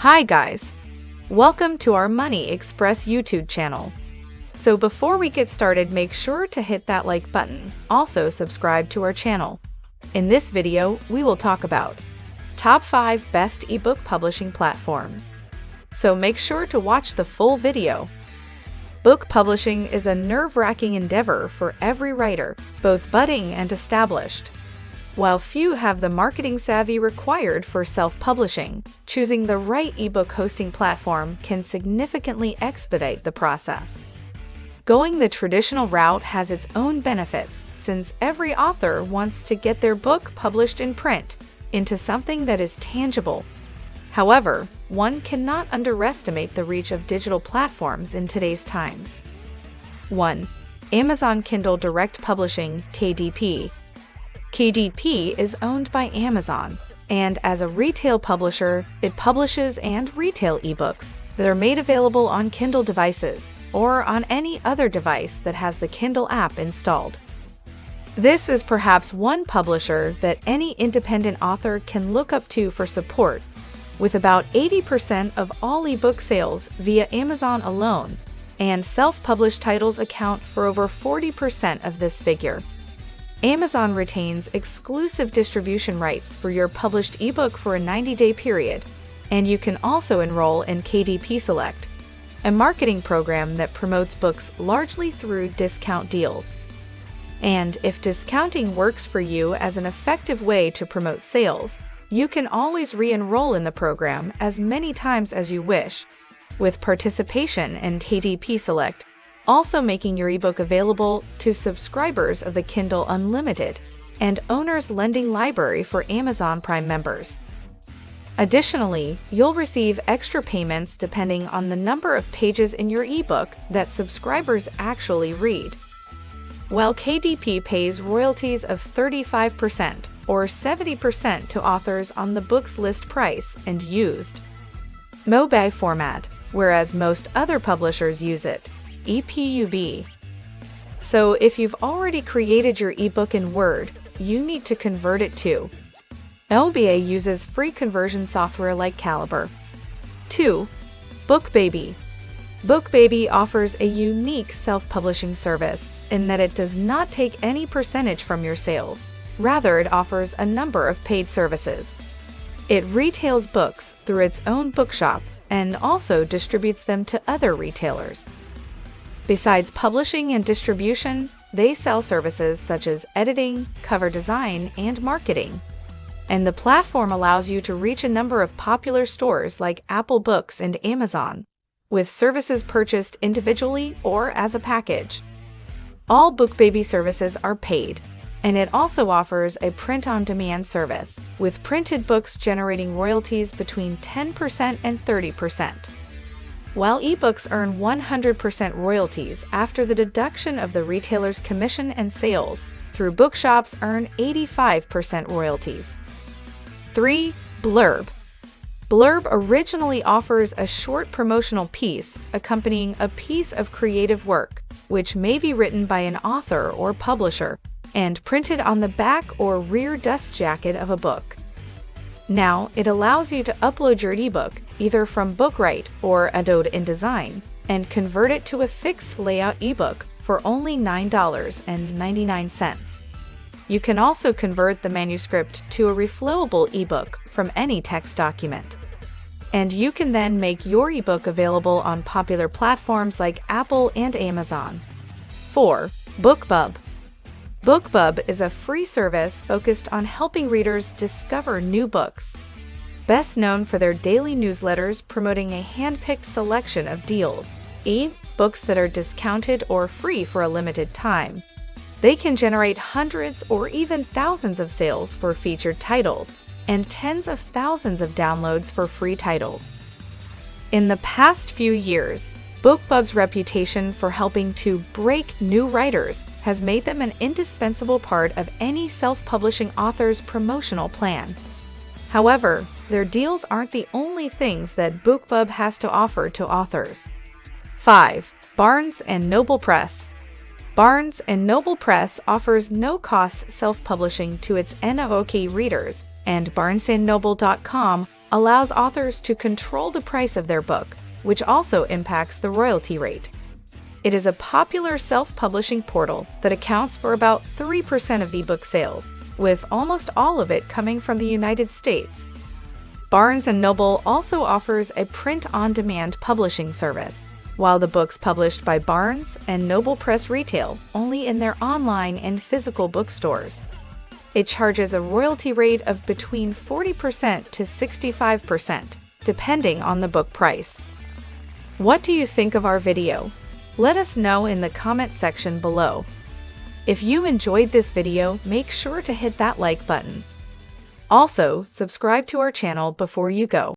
Hi guys! Welcome to our MoneyExp YouTube channel. So before we get started, make sure to hit that like button. Also subscribe to our channel. In this video, we will talk about Top 5 Best eBook Publishing Platforms. So make sure to watch the full video. Book publishing is a nerve-wracking endeavor for every writer, both budding and established. While few have the marketing savvy required for self-publishing, choosing the right ebook hosting platform can significantly expedite the process. Going the traditional route has its own benefits, since every author wants to get their book published in print into something that is tangible. However, one cannot underestimate the reach of digital platforms in today's times. 1. Amazon Kindle Direct Publishing (KDP). KDP is owned by Amazon, and as a retail publisher, it publishes and retail ebooks that are made available on Kindle devices or on any other device that has the Kindle app installed. This is perhaps one publisher that any independent author can look up to for support, with about 80% of all ebook sales via Amazon alone, and self-published titles account for over 40% of this figure. Amazon retains exclusive distribution rights for your published ebook for a 90-day period, and you can also enroll in KDP Select, a marketing program that promotes books largely through discount deals. And if discounting works for you as an effective way to promote sales, you can always re-enroll in the program as many times as you wish, with participation in KDP Select also making your ebook available to subscribers of the Kindle Unlimited and Owner's Lending Library for Amazon Prime members. Additionally, you'll receive extra payments depending on the number of pages in your ebook that subscribers actually read. While KDP pays royalties of 35% or 70% to authors on the book's list price and used mobile format, whereas most other publishers use it. EPUB. So if you've already created your ebook in Word, you need to convert it to OBA uses free conversion software like Calibre. 2. BookBaby. BookBaby offers a unique self-publishing service in that it does not take any percentage from your sales. Rather, it offers a number of paid services. It retails books through its own bookshop and also distributes them to other retailers. Besides publishing and distribution, they sell services such as editing, cover design, and marketing. And the platform allows you to reach a number of popular stores like Apple Books and Amazon, with services purchased individually or as a package. All BookBaby services are paid, and it also offers a print-on-demand service, with printed books generating royalties between 10% and 30%. While ebooks earn 100% royalties after the deduction of the retailer's commission and sales, through bookshops earn 85% royalties. 3. Blurb. Blurb originally offers a short promotional piece accompanying a piece of creative work, which may be written by an author or publisher and printed on the back or rear dust jacket of a book. Now, it allows you to upload your ebook either from Bookwrite or Adobe InDesign and convert it to a fixed layout ebook for only $9.99. You can also convert the manuscript to a reflowable ebook from any text document. And you can then make your ebook available on popular platforms like Apple and Amazon. 4. BookBub. BookBub is a free service focused on helping readers discover new books. Best known for their daily newsletters promoting a hand-picked selection of deals, books that are discounted or free for a limited time. They can generate hundreds or even thousands of sales for featured titles and tens of thousands of downloads for free titles. In the past few years, BookBub's reputation for helping to break new writers has made them an indispensable part of any self-publishing author's promotional plan. However, their deals aren't the only things that BookBub has to offer to authors. 5. Barnes & Noble Press. Barnes & Noble Press offers no-cost self-publishing to its NOK readers, and BarnesandNoble.com allows authors to control the price of their book, which also impacts the royalty rate. It is a popular self-publishing portal that accounts for about 3% of ebook sales, with almost all of it coming from the United States. Barnes & Noble also offers a print-on-demand publishing service, while the books published by Barnes & Noble Press retail only in their online and physical bookstores. It charges a royalty rate of between 40% to 65%, depending on the book price. What do you think of our video? Let us know in the comment section below. If you enjoyed this video, make sure to hit that like button. Also, subscribe to our channel before you go.